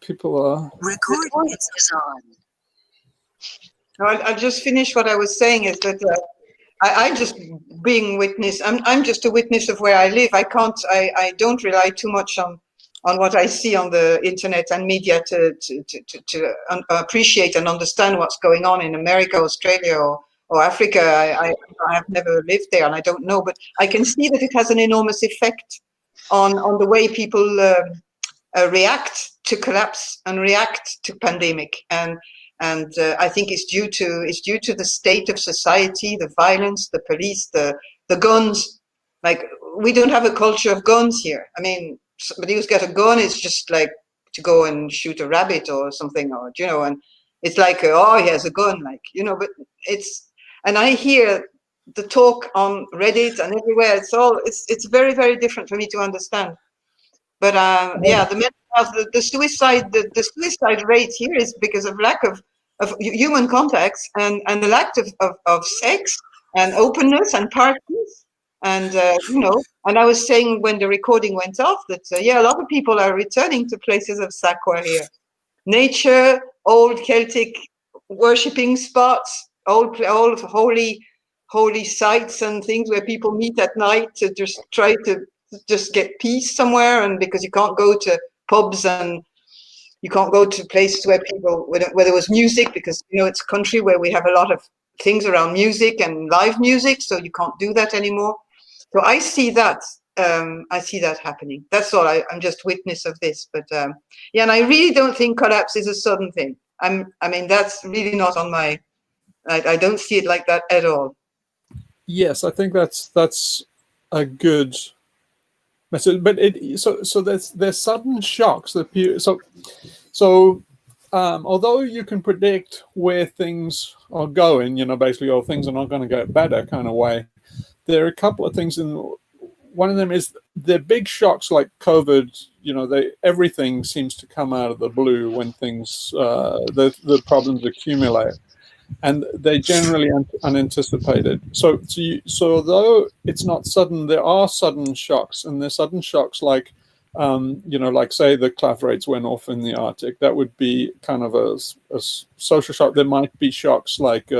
people are... Recording is on. I'll just finish what I was saying is that I just being witness. I'm just a witness of where I live. I don't rely too much on what I see on the internet and media to appreciate and understand what's going on in America, Australia, or Africa. I have never lived there and I don't know, but I can see that it has an enormous effect on the way people react to collapse and react to pandemic, and I think it's due to the state of society, the violence, the police, the guns. Like, we don't have a culture of guns here. I mean, somebody who's got a gun is just like to go and shoot a rabbit or something, or and it's like, oh, he has a gun, like, but and I hear the talk on Reddit and everywhere. It's very, very different for me to understand. But yeah, the mental health, the suicide rate here is because of lack of human contacts and the lack of sex and openness and parties. And and I was saying when the recording went off that a lot of people are returning to places of Sakwa here, nature, old Celtic worshipping spots, old holy sites and things where people meet at night to just try to just get peace somewhere. And because you can't go to pubs and you can't go to places where there was music, because it's a country where we have a lot of things around music and live music, so you can't do that anymore. So I see that happening. That's all. I'm just witness of this. But and I really don't think collapse is a sudden thing. I mean, that's really not on my. I don't see it like that at all. Yes, I think that's a good message. But so there's sudden shocks that although you can predict where things are going, basically, things are not going to get better kind of way. There are a couple of things one of them is the big shocks like COVID. Everything seems to come out of the blue when things the problems accumulate, and they're generally unanticipated. So though it's not sudden, there are sudden shocks, and there's sudden shocks like like say the cloud rates went off in the Arctic. That would be kind of a social shock. There might be shocks like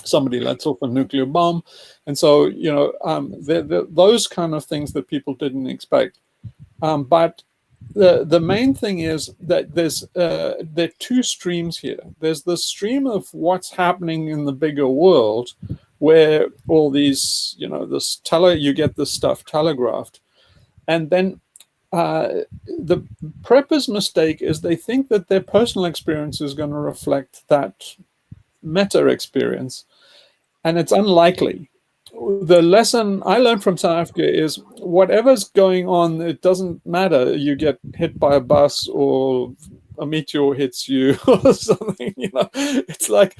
somebody lets off a nuclear bomb, and so those kind of things that people didn't expect. But the main thing is that there are two streams here. There's the stream of what's happening in the bigger world, where all these you get this stuff telegraphed, and then the preppers' mistake is they think that their personal experience is going to reflect that meta experience, and it's unlikely. The lesson I learned from South Africa is whatever's going on, it doesn't matter. You get hit by a bus or a meteor hits you or something. It's like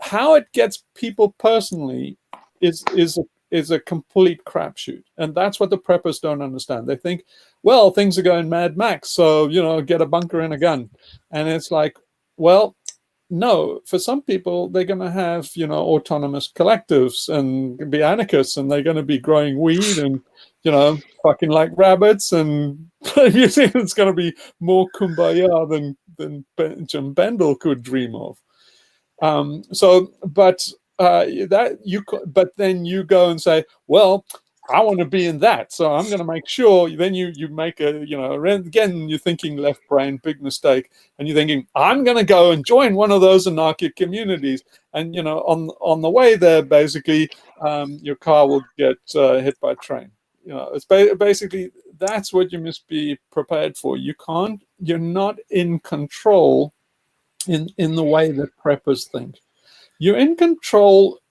how it gets people personally is a complete crapshoot, and that's what the preppers don't understand. They think, well, things are going Mad Max, so get a bunker and a gun, and it's like, well, no, for some people, they're going to have, autonomous collectives and be anarchists, and they're going to be growing weed and, fucking like rabbits. And it's going to be more kumbaya than Benjamin Bendel could dream of. But then you go and say, well, I want to be in that, so I'm going to make sure. Then you make again, you're thinking left brain, big mistake, and you're thinking, I'm going to go and join one of those anarchic communities, and on the way there, basically, your car will get hit by a train. It's basically that's what you must be prepared for. You're not in control in the way that preppers think. You're in control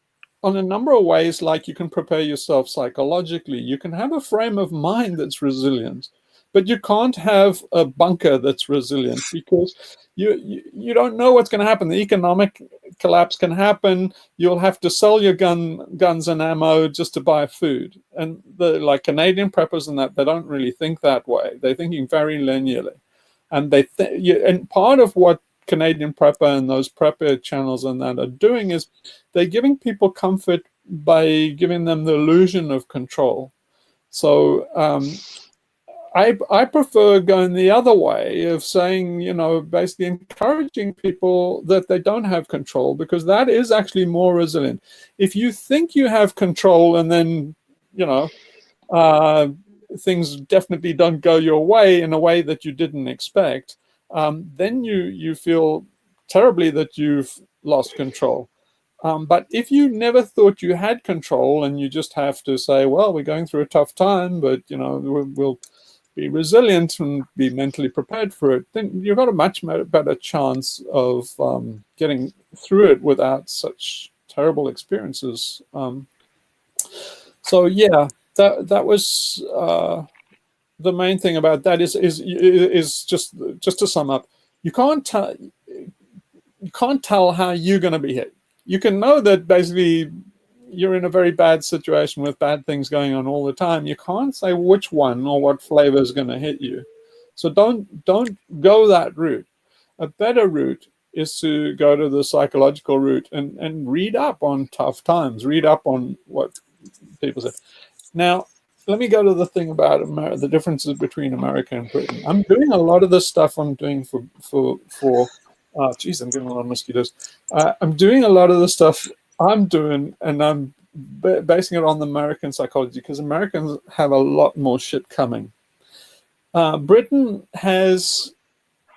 on a number of ways, like you can prepare yourself psychologically. You can have a frame of mind that's resilient, but you can't have a bunker that's resilient because you don't know what's going to happen. The economic collapse can happen. You'll have to sell your guns and ammo just to buy food. And like Canadian preppers and that, they don't really think that way. They're thinking very linearly. And and part of what Canadian prepper and those prepper channels and that are doing is they're giving people comfort by giving them the illusion of control. So I prefer going the other way of saying, basically encouraging people that they don't have control, because that is actually more resilient. If you think you have control and then, things definitely don't go your way in a way that you didn't expect, then you feel terribly that you've lost control. But if you never thought you had control and you just have to say, well, we're going through a tough time, but, we'll be resilient and be mentally prepared for it, then you've got a much better chance of getting through it without such terrible experiences. So yeah, that was the main thing about that is just to sum up, you can't tell how you're going to be hit. You can know that basically you're in a very bad situation with bad things going on all the time. You can't say which one or what flavor is going to hit you. So don't go that route. A better route is to go to the psychological route and read up on tough times, read up on what people say. Now, let me go to the thing about the differences between America and Britain. I'm doing a lot of the stuff I'm doing for geez, I'm getting a lot of mosquitoes. I'm doing a lot of the stuff I'm doing, and I'm basing it on the American psychology, because Americans have a lot more shit coming. Britain has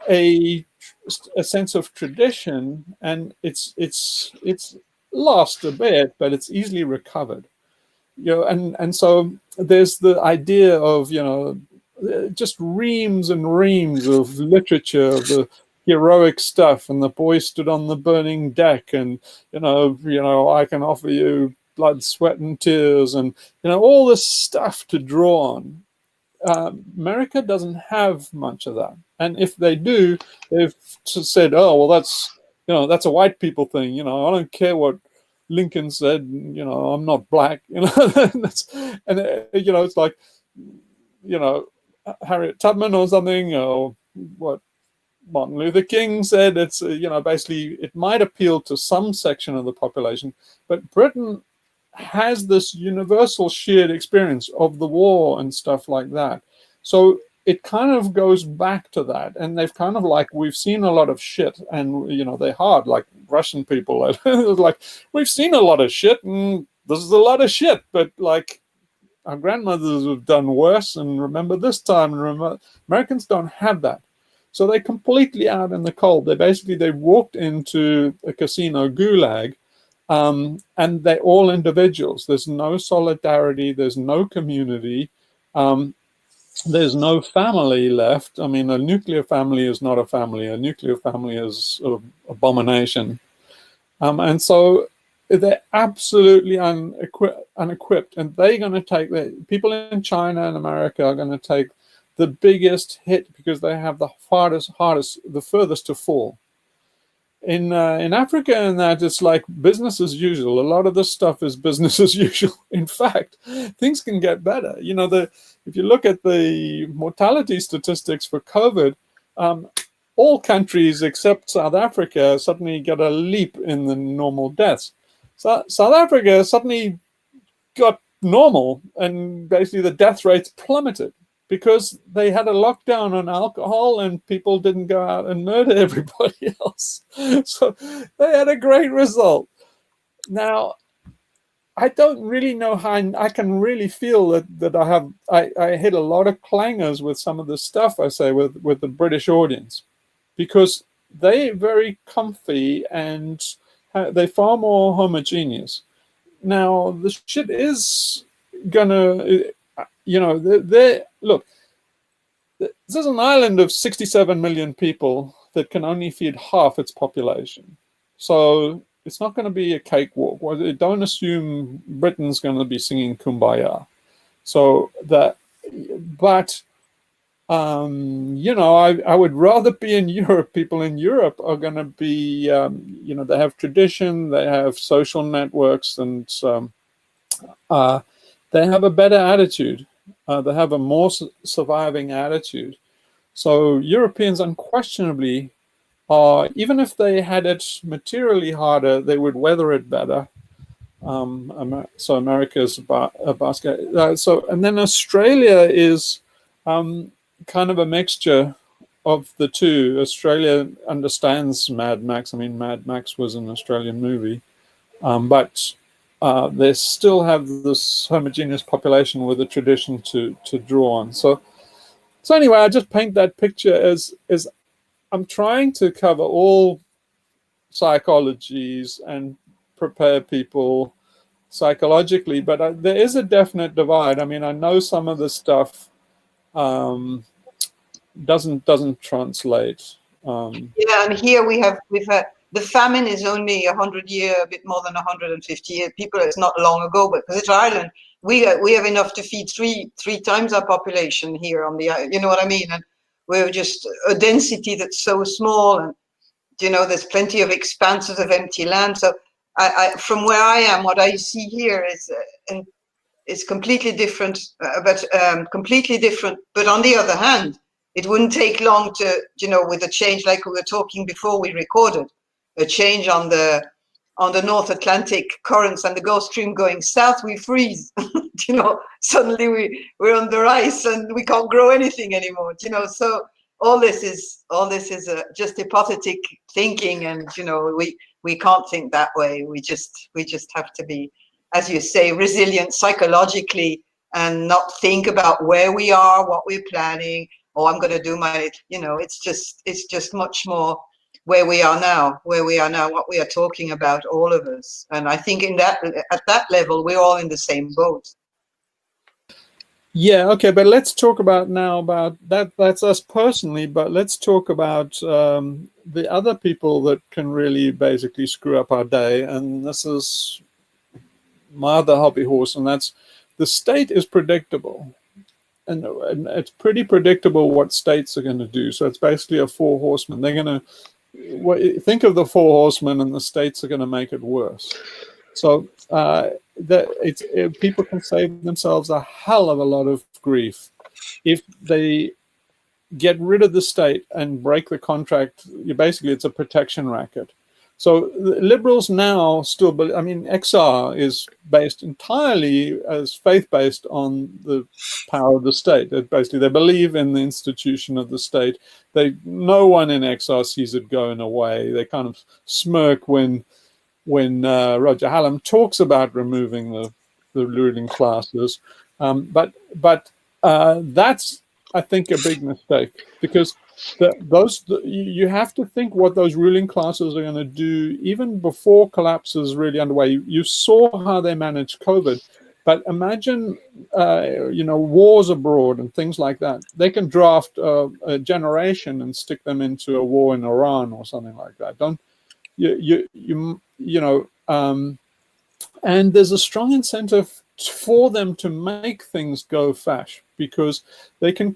a sense of tradition, and it's lost a bit, but it's easily recovered. And so there's the idea of just reams and reams of literature of the heroic stuff, and the boy stood on the burning deck, and I can offer you blood, sweat, and tears, and all this stuff to draw on. America doesn't have much of that, and if they do, they've said, oh well, that's a white people thing. I don't care what Lincoln said, I'm not black, it's like, Harriet Tubman or something, or what Martin Luther King said. It's, basically it might appeal to some section of the population, but Britain has this universal shared experience of the war and stuff like that. So it kind of goes back to that, and they've kind of like, we've seen a lot of shit, and they're hard, like Russian people. Like, we've seen a lot of shit, and this is a lot of shit, but like our grandmothers have done worse, and remember this time, and remember. Americans don't have that, so they're completely out in the cold. They walked into a casino gulag, and they're all individuals. There's no solidarity. There's no community. There's no family left. I mean, a nuclear family is not a family. A nuclear family is sort of abomination. And so they're absolutely unequipped, and they're going to take people in China and America are going to take the biggest hit, because they have the the furthest to fall. In Africa, and that, it's like business as usual. A lot of this stuff is business as usual. In fact, things can get better. If you look at the mortality statistics for COVID, all countries except South Africa suddenly got a leap in the normal deaths. So South Africa suddenly got normal, and basically the death rates plummeted, because they had a lockdown on alcohol and people didn't go out and murder everybody else. So they had a great result. Now, I don't really know how I can really feel that I hit a lot of clangers with some of the stuff I say with the British audience, because they're very comfy and they're far more homogeneous. Now, the shit is gonna, look, this is an island of 67 million people that can only feed half its population. So it's not going to be a cakewalk. Don't assume Britain's going to be singing Kumbaya. So that, but, I would rather be in Europe. People in Europe are going to be, they have tradition, they have social networks, and they have a better attitude. They have a more surviving attitude. So Europeans unquestionably are, even if they had it materially harder, they would weather it better. So America is a basket. And then Australia is kind of a mixture of the two. Australia understands Mad Max. I mean, Mad Max was an Australian movie, but they still have this homogeneous population with a tradition to draw on. So anyway, I just paint that picture as I'm trying to cover all psychologies and prepare people psychologically, but there is a definite divide. I mean, I know some of the stuff doesn't translate. Yeah, and here we've had the famine is only 100 year, a bit more than 150 years. People, it's not long ago, but because it's Ireland, we have enough to feed three times our population here on the, you know what I mean? And we're just a density that's so small, and there's plenty of expanses of empty land. So from where I am, what I see here is completely different, but completely different. But on the other hand, it wouldn't take long to, with a change like we were talking before we recorded, a change on the North Atlantic currents and the Gulf Stream going south, we freeze. Suddenly we're under ice and we can't grow anything anymore. So all this is just hypothetic thinking, and we can't think that way. We just have to be, as you say, resilient psychologically and not think about where we are, what we're planning. Oh, I'm going to do my, it's just much more where we are now, what we are talking about, all of us. And I think at that level, we're all in the same boat. Yeah, okay, but let's talk about that. That's us personally, but let's talk about the other people that can really basically screw up our day. And this is my other hobby horse, and that's the state is predictable. And it's pretty predictable what states are going to do. So it's basically a four horsemen. They're going to think of the four horsemen, and the states are going to make it worse. So people can save themselves a hell of a lot of grief if they get rid of the state and break the contract. Basically, it's a protection racket. So the liberals now still believe, I mean, XR is based entirely as faith-based on the power of the state. Basically, they believe in the institution of the state. No one in XR sees it going away. They kind of smirk when Roger Hallam talks about removing the ruling classes. But that's, I think, a big mistake, because you have to think what those ruling classes are going to do even before collapse is really underway. You saw how they managed COVID, but imagine wars abroad and things like that. They can draft a generation and stick them into a war in Iran or something like that. And there's a strong incentive for them to make things go fash, because they can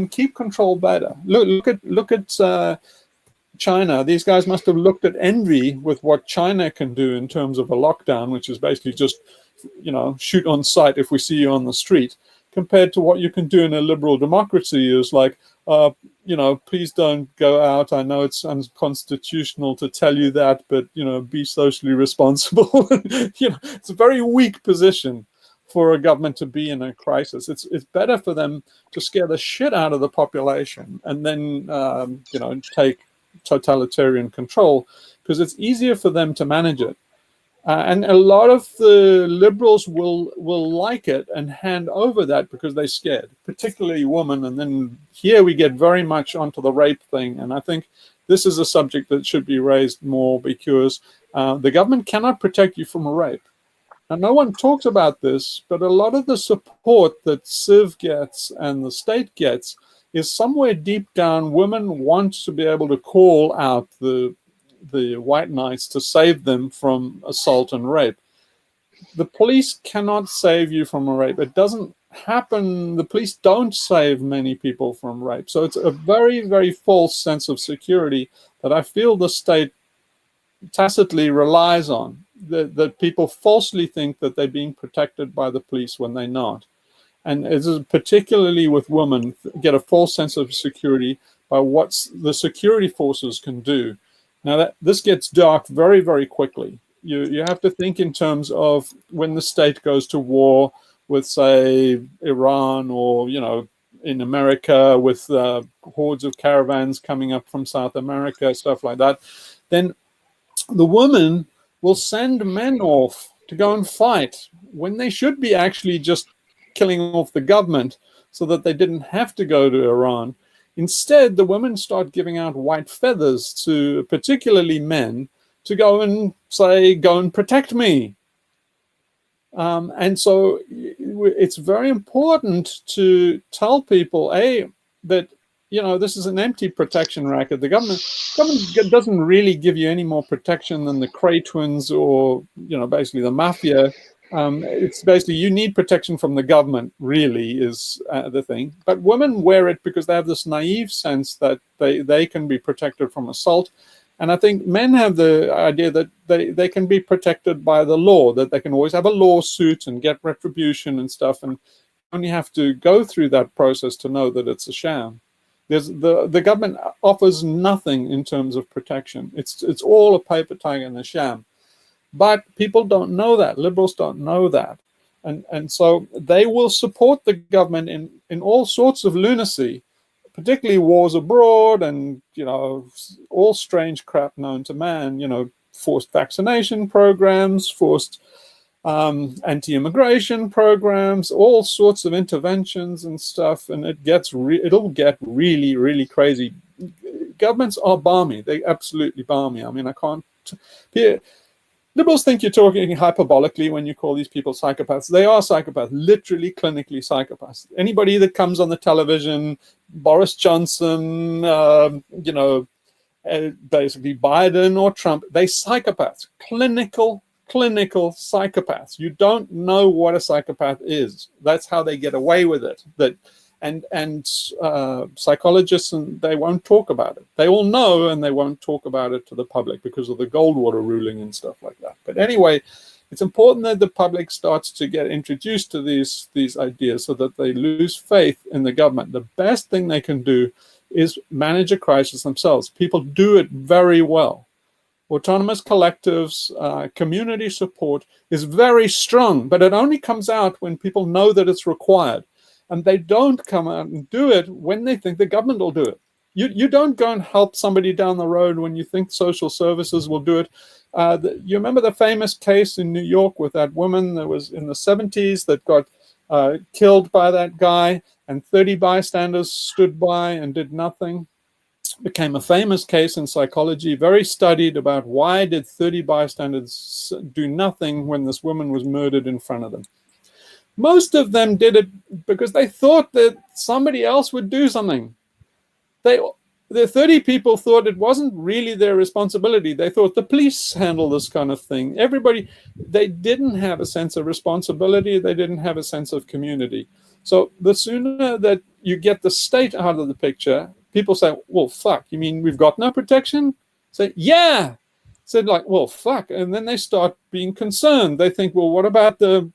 keep control better. Look at China. These guys must have looked at envy with what China can do in terms of a lockdown, which is basically just shoot on sight if we see you on the street, compared to what you can do in a liberal democracy. Is like, please don't go out. I know it's unconstitutional to tell you that, but be socially responsible. It's a very weak position for a government to be in a crisis. It's better for them to scare the shit out of the population and then take totalitarian control, because it's easier for them to manage it. And a lot of the liberals will like it and hand over that because they're scared, particularly women. And then here we get very much onto the rape thing. And I think this is a subject that should be raised more, because the government cannot protect you from a rape. And no one talks about this, but a lot of the support that Civ gets and the state gets is somewhere deep down. Women want to be able to call out the white knights to save them from assault and rape. The police cannot save you from a rape. It doesn't happen. The police don't save many people from rape. So it's a very, very false sense of security that I feel the state tacitly relies on, that people falsely think that they're being protected by the police when they're not. And it is particularly with women, get a false sense of security by what the security forces can do. Now, this gets dark very, very quickly. You have to think in terms of when the state goes to war with, say, Iran or, in America with hordes of caravans coming up from South America, stuff like that, then the women will send men off to go and fight when they should be actually just killing off the government so that they didn't have to go to Iran. Instead, the women start giving out white feathers to particularly men to go and say, go and protect me. And so it's very important to tell people, A, that, you know, this is an empty protection racket. The government doesn't really give you any more protection than the Cray twins or, you know, basically the mafia. It's basically you need protection from the government, really, is the thing. But women wear it because they have this naive sense that they can be protected from assault. And I think men have the idea that they can be protected by the law, that they can always have a lawsuit and get retribution and stuff, and only have to go through that process to know that it's a sham. The government offers nothing in terms of protection. It's all a paper tiger and a sham. But people don't know that. Liberals don't know that. And so they will support the government in all sorts of lunacy, particularly wars abroad and, you know, all strange crap known to man, you know, forced vaccination programs, forced anti-immigration programs, all sorts of interventions and stuff. And it'll get really, really crazy. Governments are balmy. They absolutely balmy. I mean, I can't... Liberals think you're talking hyperbolically when you call these people psychopaths. They are psychopaths, literally, clinically psychopaths. Anybody that comes on the television, Boris Johnson, you know, basically Biden or Trump, they psychopaths, clinical psychopaths. You don't know what a psychopath is. That's how they get away with it. And psychologists, and they won't talk about it. They all know, and they won't talk about it to the public because of the Goldwater ruling and stuff like that. But anyway, it's important that the public starts to get introduced to these ideas so that they lose faith in the government. The best thing they can do is manage a crisis themselves. People do it very well. Autonomous collectives, community support is very strong, but it only comes out when people know that it's required. And they don't come out and do it when they think the government will do it. You don't go and help somebody down the road when you think social services will do it. You remember the famous case in New York with that woman that was in the 70s that got killed by that guy, and 30 bystanders stood by and did nothing? Became a famous case in psychology, very studied, about why did 30 bystanders do nothing when this woman was murdered in front of them. Most of them did it because they thought that somebody else would do something. The 30 people thought it wasn't really their responsibility. They thought the police handle this kind of thing. They didn't have a sense of responsibility. They didn't have a sense of community. So the sooner that you get the state out of the picture, people say, well, fuck, you mean we've got no protection? Say, yeah. Said like, well, fuck. And then they start being concerned. They think, well, what about the,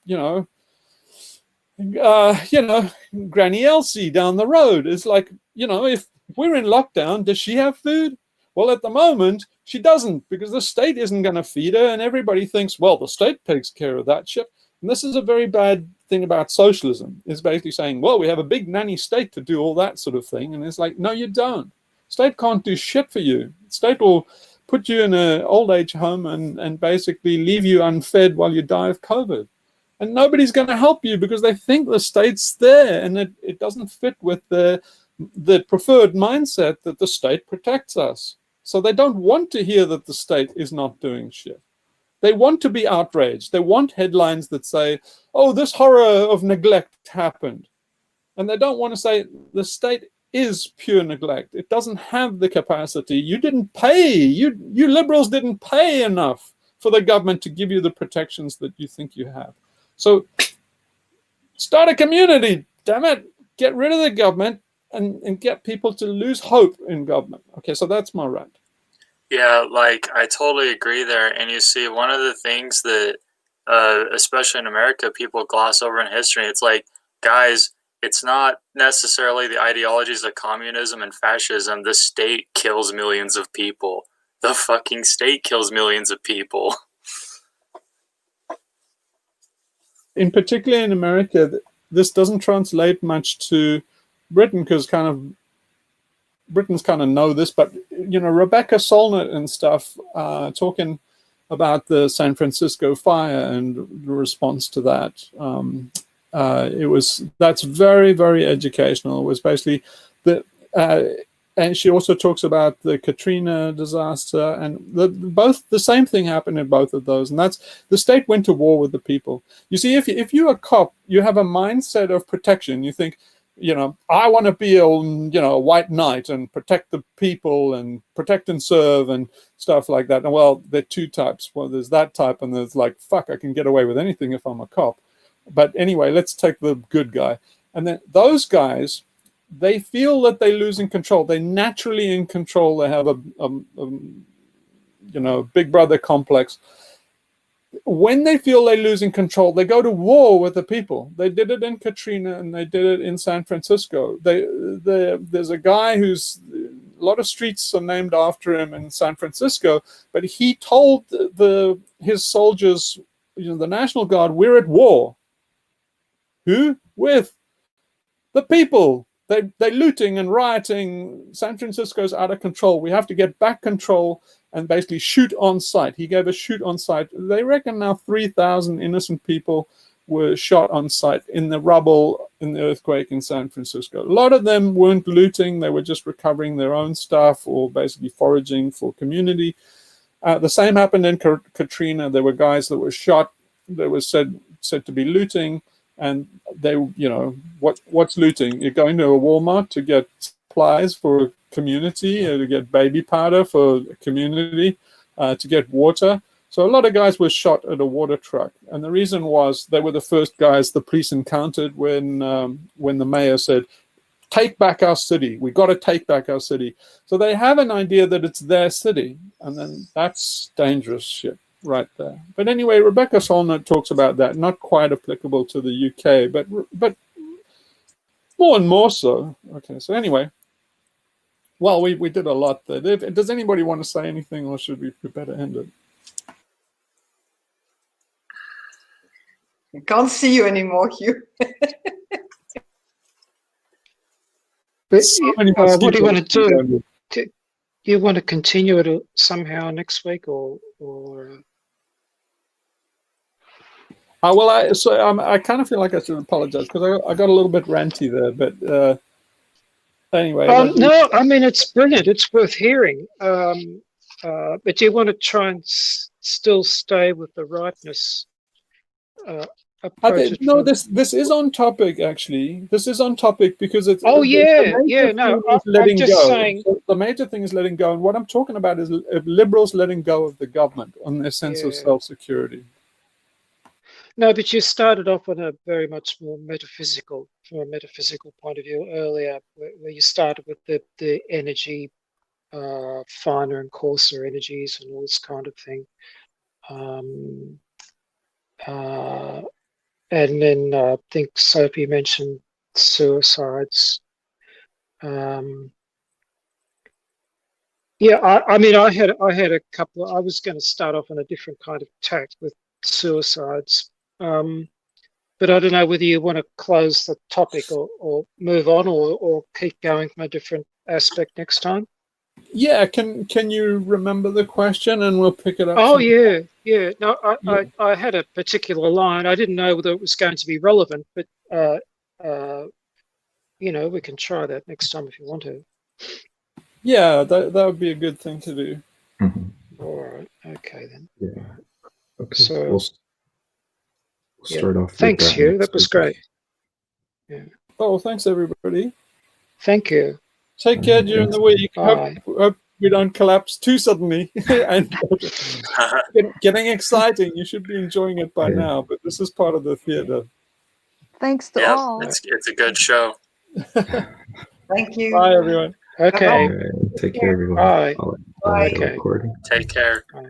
Granny Elsie down the road? Is like, if we're in lockdown, does she have food? Well, at the moment, she doesn't, because the state isn't going to feed her, and everybody thinks, well, the state takes care of that shit. And this is a very bad thing about socialism, is basically saying, well, we have a big nanny state to do all that sort of thing. And it's like, no, you don't. State can't do shit for you. State will put you in an old age home and basically leave you unfed while you die of COVID. And nobody's going to help you because they think the state's there, and it doesn't fit with the preferred mindset that the state protects us. So they don't want to hear that the state is not doing shit. They want to be outraged. They want headlines that say, oh, this horror of neglect happened. And they don't want to say the state is pure neglect. It doesn't have the capacity. You didn't pay. You liberals didn't pay enough for the government to give you the protections that you think you have. So start a community, damn it. Get rid of the government and get people to lose hope in government. Okay, so that's my rant. Yeah, like, I totally agree there. And you see, one of the things that, especially in America, people gloss over in history, it's like, guys, it's not necessarily the ideologies of communism and fascism. The state kills millions of people. The fucking state kills millions of people. In particular in America, this doesn't translate much to Britain, because Britons kind of know this, but Rebecca Solnit and stuff talking about the San Francisco fire and the response to that. That's very, very educational. It was basically and she also talks about the Katrina disaster, and the same thing happened in both of those. And that's the state went to war with the people. You see, if you're a cop, you have a mindset of protection. You think, I want to be a white knight and protect the people and protect and serve and stuff like that. And well, there are two types. Well, there's that type, and there's like, fuck, I can get away with anything if I'm a cop. But anyway, let's take the good guy. And then those guys, they feel that they're losing control. They're naturally in control. They have a big brother complex. When they feel they're losing control, they go to war with the people. They did it in Katrina, and they did it in San Francisco. There's a guy who's a lot of streets are named after him in San Francisco, but he told his soldiers, the National Guard, we're at war. Who? With the people. They're looting and rioting. San Francisco's out of control. We have to get back control and basically shoot on sight. He gave a shoot on sight. They reckon now 3,000 innocent people were shot on sight in the rubble in the earthquake in San Francisco. A lot of them weren't looting. They were just recovering their own stuff or basically foraging for community. The same happened in Katrina. There were guys that were shot. They were said to be looting. And they, what's looting? You're going to a Walmart to get supplies for a community, or to get baby powder for a community, to get water. So a lot of guys were shot at a water truck. And the reason was they were the first guys the police encountered when the mayor said, take back our city. We got to take back our city. So they have an idea that it's their city. And then that's dangerous shit. Right there. But anyway, Rebecca Solnit talks about that, not quite applicable to the UK, but more and more so. Okay, so anyway, well, we did a lot there. Does anybody want to say anything, or should we better end it? I can't see you anymore, Hugh. But what do you want to do? Do you want to continue it somehow next week, or? Well, I kind of feel like I should apologize because I got a little bit ranty there, but anyway. No, I mean, it's brilliant. It's worth hearing. But do you want to try and still stay with the rightness approach? No, this is on topic, actually. This is on topic because it's... Oh, yeah. No, I'm just saying... So the major thing is letting go. And what I'm talking about is liberals letting go of the government on their sense of self-security. No, but you started off on a very much more metaphysical, from a metaphysical point of view earlier, where you started with the energy, finer and coarser energies and all this kind of thing. And then I think Sophie mentioned suicides. I mean, I had a couple. I was going to start off on a different kind of tack with suicides. But I don't know whether you want to close the topic or move on or keep going from a different aspect next time. Yeah, can you remember the question and we'll pick it up? Oh, yeah. No, I had a particular line. I didn't know whether it was going to be relevant, but we can try that next time if you want to. Yeah, that would be a good thing to do. Mm-hmm. All right. Okay then. Yeah. Okay. So we'll start off. Thanks, Hugh. That was great. Yeah. Oh, thanks everybody. Thank you. Take care during the week. Hope we don't collapse too suddenly. And getting exciting. You should be enjoying it by now, but this is part of the theater. Thanks to all. It's a good show. Thank you. Bye, everyone. Okay. Take care, everyone. Bye. I'll Okay. recording. Take care. Bye.